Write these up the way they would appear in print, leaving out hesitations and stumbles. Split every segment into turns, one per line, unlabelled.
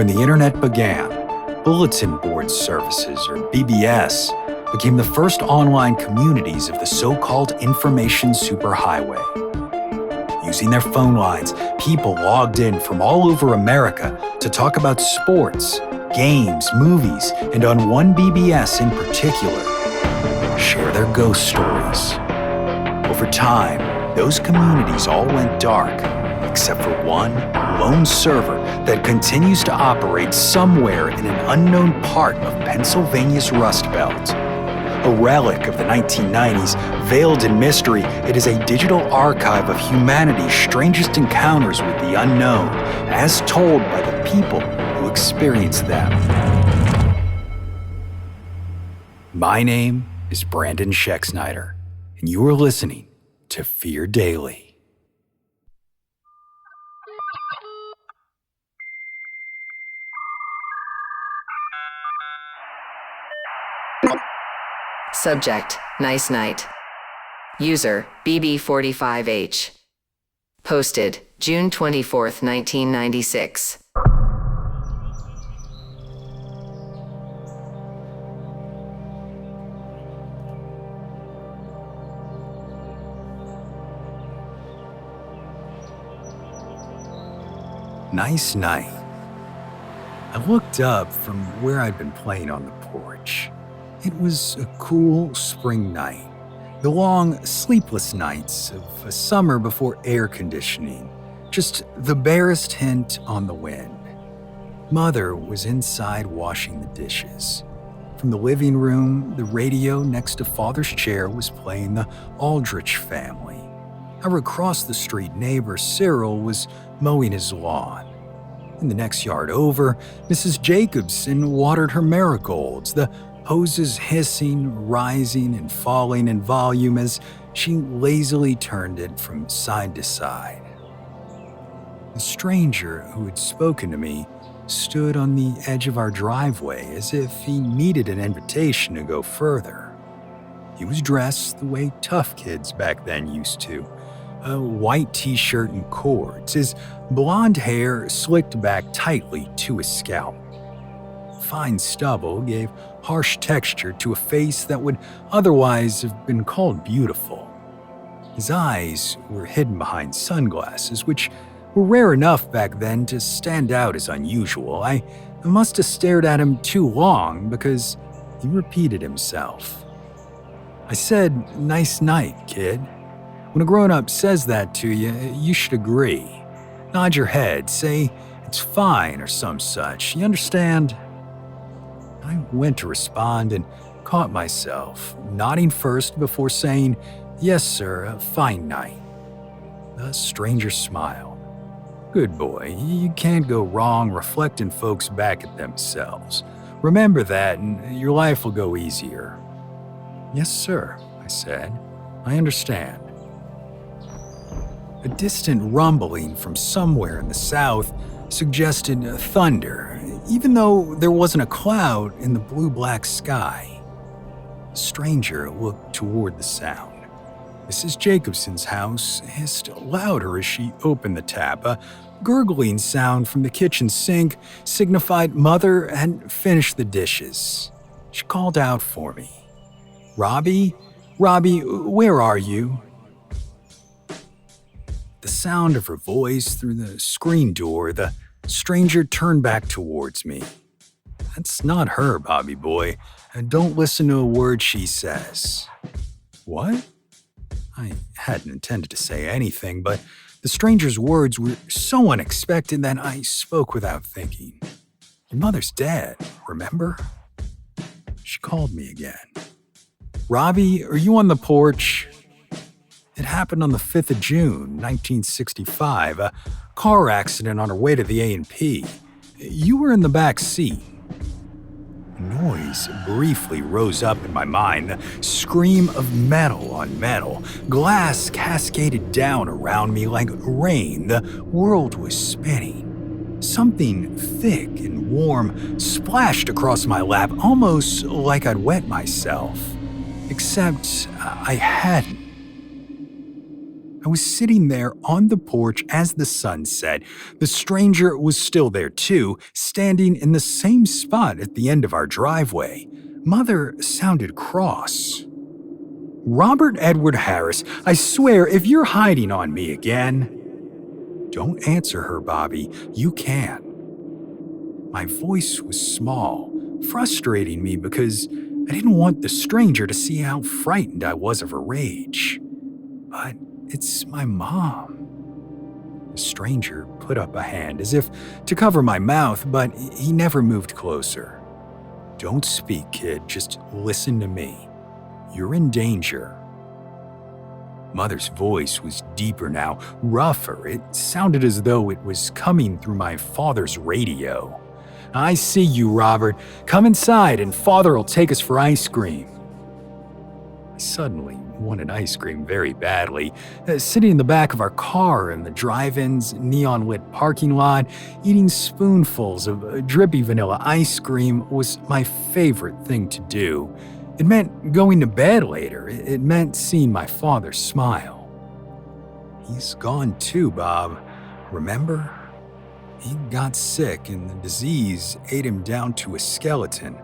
When the internet began, bulletin board services, or BBS, became the first online communities of the so-called information superhighway. Using their phone lines, people logged in from all over America to talk about sports, games, movies, and on one BBS in particular, share their ghost stories. Over time, those communities all went dark, except for one lone server that continues to operate somewhere in an unknown part of Pennsylvania's Rust Belt. A relic of the 1990s, veiled in mystery, it is a digital archive of humanity's strangest encounters with the unknown, as told by the people who experienced them. My name is Brandon Schexnayder, and you are listening to Fear Daily.
Subject, nice night. User, BB45H. Posted, June 24th, 1996.
Nice night. I looked up from where I'd been playing on the porch. It was a cool spring night, the long, sleepless nights of a summer before air conditioning, just the barest hint on the wind. Mother was inside washing the dishes. From the living room, the radio next to Father's chair was playing the Aldrich Family. Our across the street neighbor Cyril was mowing his lawn. In the next yard over, Mrs. Jacobson watered her marigolds, the hoses hissing, rising, and falling in volume as she lazily turned it from side to side. The stranger who had spoken to me stood on the edge of our driveway as if he needed an invitation to go further. He was dressed the way tough kids back then used to, a white t-shirt and cords, his blonde hair slicked back tightly to his scalp. Fine stubble gave harsh texture to a face that would otherwise have been called beautiful. His eyes were hidden behind sunglasses, which were rare enough back then to stand out as unusual. I must have stared at him too long because he repeated himself. I said, "Nice night, kid." When a grown-up says that to you, you should agree. Nod your head, say it's fine or some such. You understand? I went to respond and caught myself, nodding first before saying, "Yes, sir, a fine night." The stranger smiled. "Good boy, you can't go wrong reflecting folks back at themselves. Remember that and your life will go easier." "Yes, sir," I said. "I understand." A distant rumbling from somewhere in the south suggested thunder, even though there wasn't a cloud in the blue-black sky. The stranger looked toward the sound. Mrs. Jacobson's house hissed louder as she opened the tap. A gurgling sound from the kitchen sink signified Mother had finished the dishes. She called out for me. "Robbie? Robbie, where are you?" The sound of her voice through the screen door, the stranger turned back towards me. "That's not her, Bobby boy, and don't listen to a word she says." "What?" I hadn't intended to say anything, but the stranger's words were so unexpected that I spoke without thinking. "Your mother's dead, remember?" She called me again. "Robbie, are you on the porch?" It happened on the 5th of June, 1965, a car accident on her way to the A&P. You were in the back seat. A noise briefly rose up in my mind, the scream of metal on metal. Glass cascaded down around me like rain. The world was spinning. Something thick and warm splashed across my lap, almost like I'd wet myself. Except I hadn't. I was sitting there on the porch as the sun set. The stranger was still there too, standing in the same spot at the end of our driveway. Mother sounded cross. "Robert Edward Harris, I swear if you're hiding on me again." "Don't answer her, Bobby. You can't." My voice was small, frustrating me because I didn't want the stranger to see how frightened I was of her rage. "But it's my mom." The stranger put up a hand as if to cover my mouth, but he never moved closer. "Don't speak, kid. Just listen to me. You're in danger." Mother's voice was deeper now, rougher. It sounded as though it was coming through my father's radio. "I see you, Robert. Come inside and Father'll take us for ice cream." I suddenly wanted ice cream very badly. Sitting in the back of our car in the drive-in's neon-lit parking lot, eating spoonfuls of drippy vanilla ice cream was my favorite thing to do. It meant going to bed later. It meant seeing my father smile. "He's gone too, Bob. Remember? He got sick and the disease ate him down to a skeleton.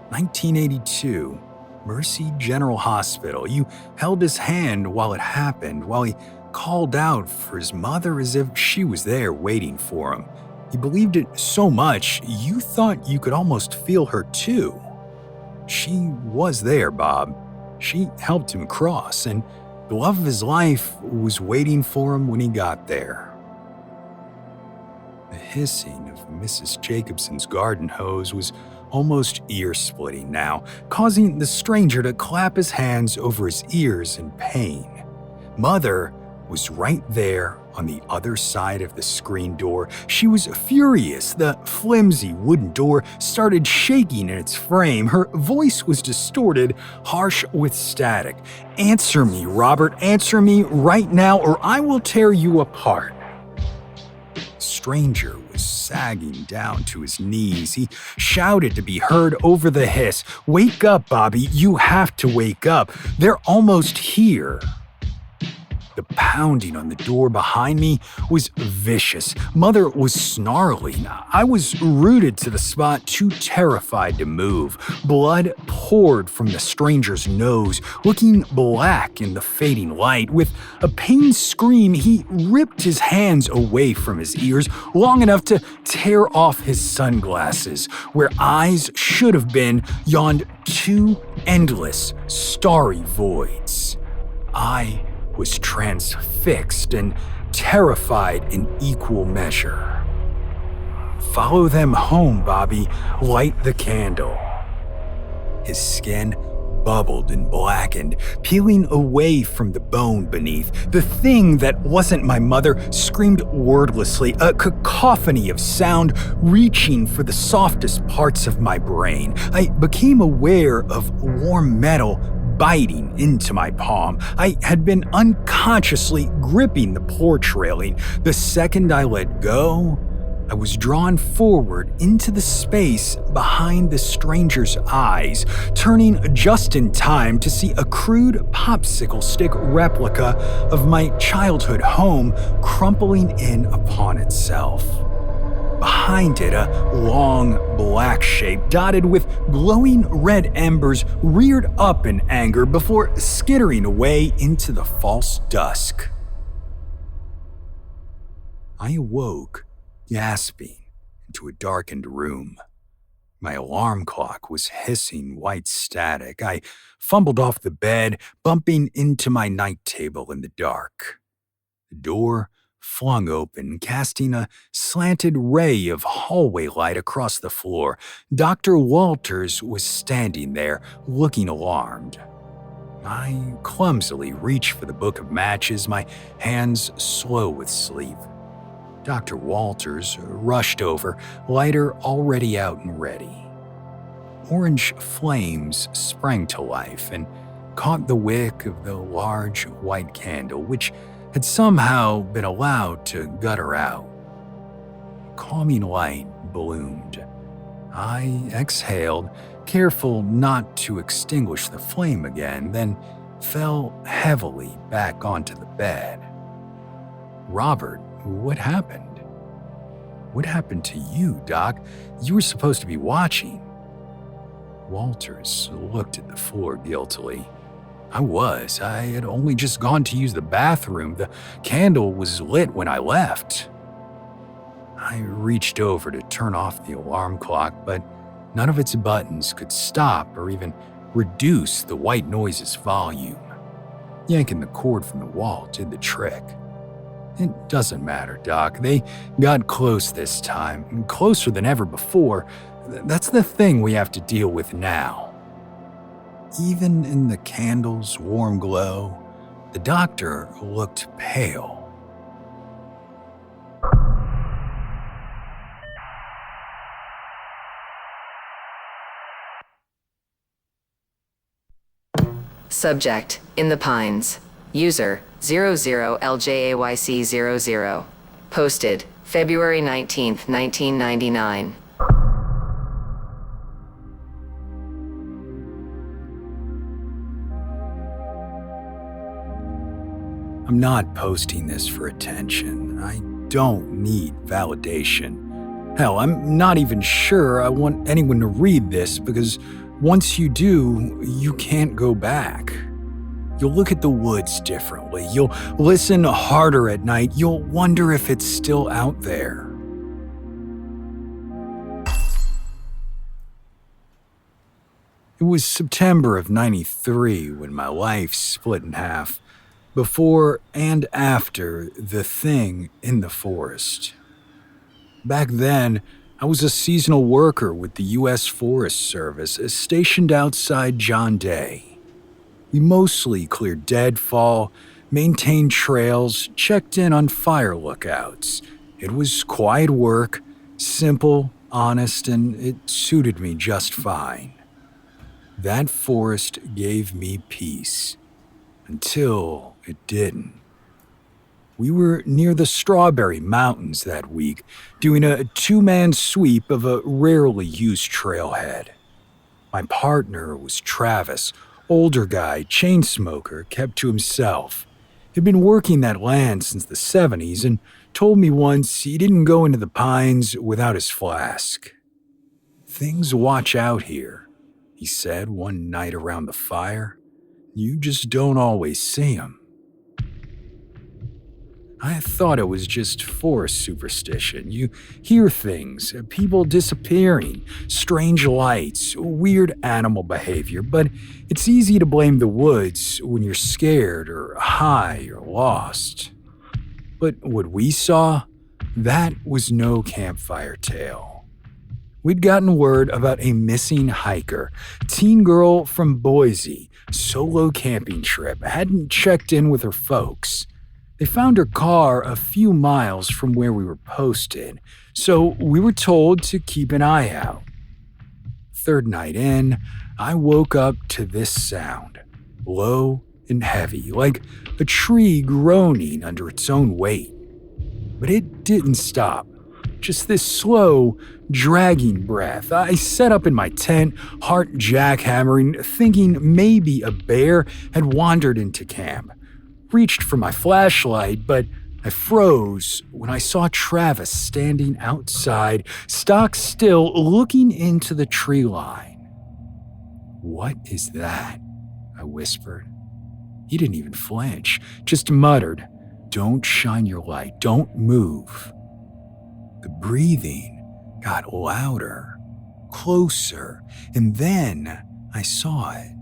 1982. Mercy General Hospital. You held his hand while it happened, while he called out for his mother as if she was there waiting for him. He believed it so much, you thought you could almost feel her too. She was there, Bob. She helped him cross, and the love of his life was waiting for him when he got there." The hissing of Mrs. Jacobson's garden hose was almost ear-splitting now, causing the stranger to clap his hands over his ears in pain. Mother was right there on the other side of the screen door. She was furious. The flimsy wooden door started shaking in its frame. Her voice was distorted, harsh with static. "Answer me, Robert. Answer me right now, or I will tear you apart." Stranger was sagging down to his knees. He shouted to be heard over the hiss. "Wake up, Bobby. You have to wake up. They're almost here." The pounding on the door behind me was vicious. Mother was snarling. I was rooted to the spot, too terrified to move. Blood poured from the stranger's nose, looking black in the fading light. With a pained scream, he ripped his hands away from his ears long enough to tear off his sunglasses. Where eyes should have been, yawned two endless, starry voids. I was transfixed and terrified in equal measure. "Follow them home, Bobby. Light the candle." His skin bubbled and blackened, peeling away from the bone beneath. The thing that wasn't my mother screamed wordlessly, a cacophony of sound reaching for the softest parts of my brain. I became aware of warm metal biting into my palm. I had been unconsciously gripping the porch railing. The second I let go, I was drawn forward into the space behind the stranger's eyes, turning just in time to see a crude popsicle stick replica of my childhood home crumpling in upon itself. Behind it, a long black shape dotted with glowing red embers reared up in anger before skittering away into the false dusk. I awoke, gasping, into a darkened room. My alarm clock was hissing white static. I fumbled off the bed, bumping into my night table in the dark. The door flung open, casting a slanted ray of hallway light across the floor. Dr. Walters was standing there, looking alarmed. I clumsily reached for the book of matches, my hands slow with sleep. Dr. Walters rushed over, lighter already out and ready. Orange flames sprang to life and caught the wick of the large white candle, which had somehow been allowed to gutter out. Calming light bloomed. I exhaled, careful not to extinguish the flame again, then fell heavily back onto the bed. Robert, what happened? What happened to you, Doc? You were supposed to be watching. Walters looked at the floor guiltily. I had only just gone to use the bathroom. The candle was lit when I left. I reached over to turn off the alarm clock, but none of its buttons could stop or even reduce the white noise's volume. Yanking the cord from the wall did the trick. It doesn't matter, Doc. They got close this time, closer than ever before. That's the thing we have to deal with now. Even in the candle's warm glow, the doctor looked pale.
Subject, in the pines. User, 00LJAYC00. Posted, February 19th, 1999.
I'm not posting this for attention. I don't need validation. Hell, I'm not even sure I want anyone to read this because once you do, you can't go back. You'll look at the woods differently. You'll listen harder at night. You'll wonder if it's still out there. It was September of '93 when my life split in half, before and after the thing in the forest. Back then, I was a seasonal worker with the U.S. Forest Service stationed outside John Day. We mostly cleared deadfall, maintained trails, checked in on fire lookouts. It was quiet work, simple, honest, and it suited me just fine. That forest gave me peace. Until it didn't. We were near the Strawberry Mountains that week, doing a two-man sweep of a rarely used trailhead. My partner was Travis, older guy, chain smoker, kept to himself. He'd been working that land since the 70s and told me once he didn't go into the pines without his flask. Things watch out here, he said one night around the fire. You just don't always see them. I thought it was just forest superstition. You hear things, people disappearing, strange lights, weird animal behavior, but it's easy to blame the woods when you're scared or high or lost. But what we saw, that was no campfire tale. We'd gotten word about a missing hiker, teen girl from Boise, solo camping trip, hadn't checked in with her folks. They found her car a few miles from where we were posted, so we were told to keep an eye out. Third night in, I woke up to this sound, low and heavy, like a tree groaning under its own weight. But it didn't stop, just this slow, dragging breath. I sat up in my tent, heart jackhammering, thinking maybe a bear had wandered into camp. Reached for my flashlight, but I froze when I saw Travis standing outside, stock still, looking into the tree line. "What is that?" I whispered. He didn't even flinch, just muttered, "Don't shine your light, don't move." The breathing got louder, closer, and then I saw it.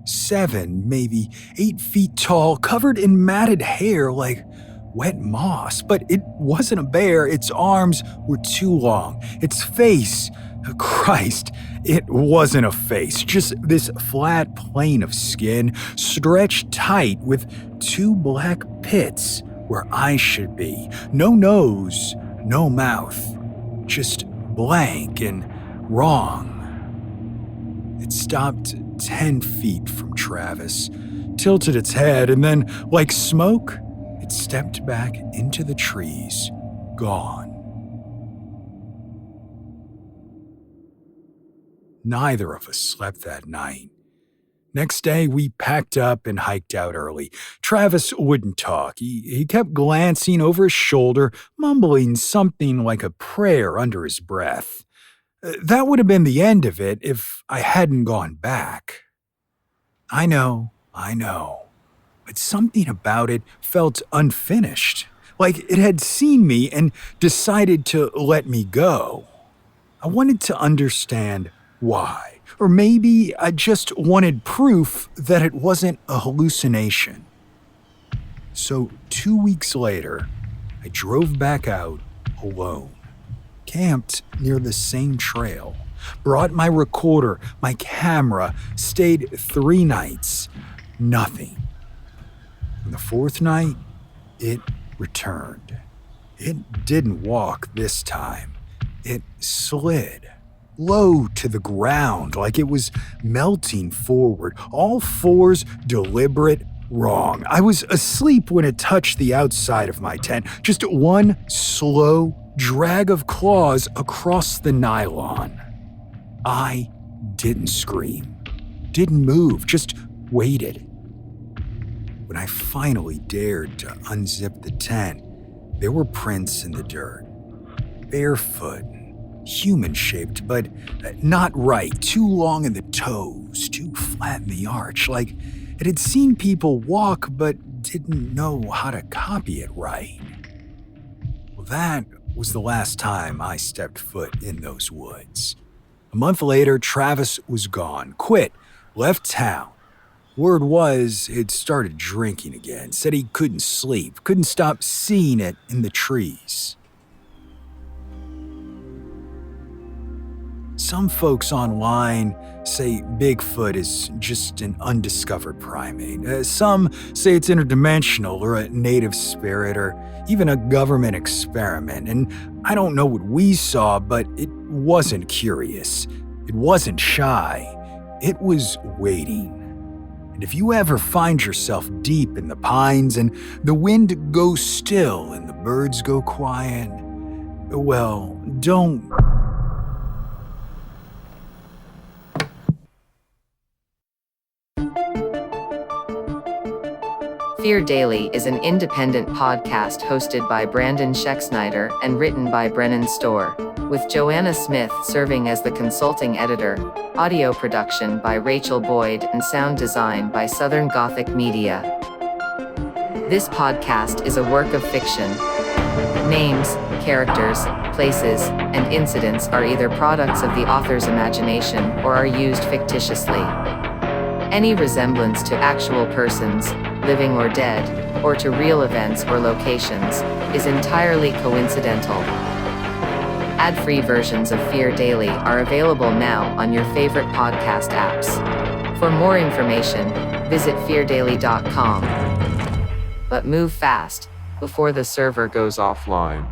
7, maybe 8 feet tall, covered in matted hair like wet moss. But it wasn't a bear. Its arms were too long. Its face, Christ, it wasn't a face. Just this flat plane of skin, stretched tight with 2 black pits where eyes should be. No nose, no mouth. Just blank and wrong. It stopped 10 feet from Travis, tilted its head, and then, like smoke, it stepped back into the trees, gone. Neither of us slept that night. Next day, we packed up and hiked out early. Travis wouldn't talk. He kept glancing over his shoulder, mumbling something like a prayer under his breath. That would have been the end of it if I hadn't gone back. I know, but something about it felt unfinished, like it had seen me and decided to let me go. I wanted to understand why. Or maybe I just wanted proof that it wasn't a hallucination. So 2 weeks later, I drove back out alone, camped near the same trail, brought my recorder, my camera, stayed 3 nights. Nothing. On the 4th night, it returned. It didn't walk this time. It slid. Low to the ground, like it was melting forward. All 4s deliberate wrong. I was asleep when it touched the outside of my tent. Just one slow drag of claws across the nylon. I didn't scream, didn't move, just waited. When I finally dared to unzip the tent, there were prints in the dirt. Barefoot, human-shaped, but not right. Too long in the toes, too flat in the arch, like it had seen people walk but didn't know how to copy it right. Well, that was the last time I stepped foot in those woods. A month later, Travis was gone, quit, left town. Word was he'd started drinking again, said he couldn't sleep, couldn't stop seeing it in the trees. Some folks online say Bigfoot is just an undiscovered primate. Some say it's interdimensional or a native spirit or even a government experiment. And I don't know what we saw, but it wasn't curious. It wasn't shy. It was waiting. And if you ever find yourself deep in the pines and the wind goes still and the birds go quiet, well, don't...
Fear Daily is an independent podcast hosted by Brandon Schexnayder and written by Brennan Storr, with Joanna Smith serving as the consulting editor, audio production by Rachel Boyd, and sound design by Southern Gothic Media. This podcast is a work of fiction. Names, characters, places, and incidents are either products of the author's imagination or are used fictitiously. Any resemblance to actual persons, living or dead, or to real events or locations, is entirely coincidental. Ad-free versions of Fear Daily are available now on your favorite podcast apps. For more information, visit feardaily.com. But move fast, before the server goes offline.